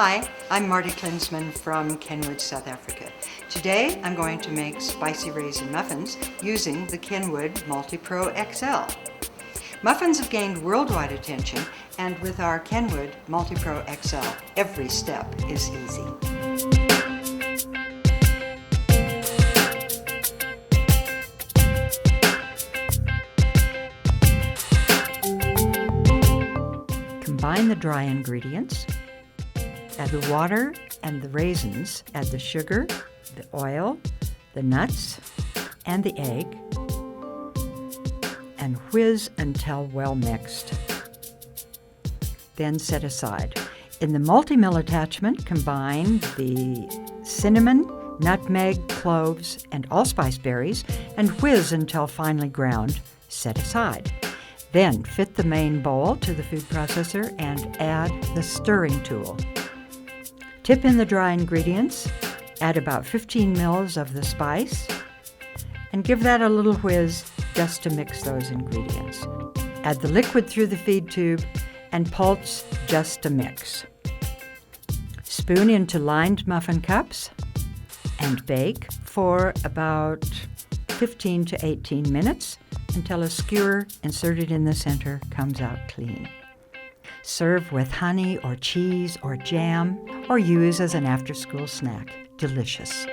Hi, I'm Marty Klinsman from Kenwood, South Africa. Today I'm going to make spicy raisin muffins using the Kenwood Multipro XL. Muffins have gained worldwide attention, and with our Kenwood Multipro XL, every step is easy. Combine the dry ingredients. Add the water and the raisins. Add the sugar, the oil, the nuts, and the egg, and whiz until well mixed. Then set aside. In the multi-mill attachment, combine the cinnamon, nutmeg, cloves, and allspice berries and whiz until finely ground. Set aside. Then fit the main bowl to the food processor and add the stirring tool. Tip in the dry ingredients, add about 15 mils of the spice, and give that a little whiz just to mix those ingredients. Add the liquid through the feed tube and pulse just to mix. Spoon into lined muffin cups and bake for about 15 to 18 minutes until a skewer inserted in the center comes out clean. Serve with honey or cheese or jam, or use as an after-school snack. Delicious.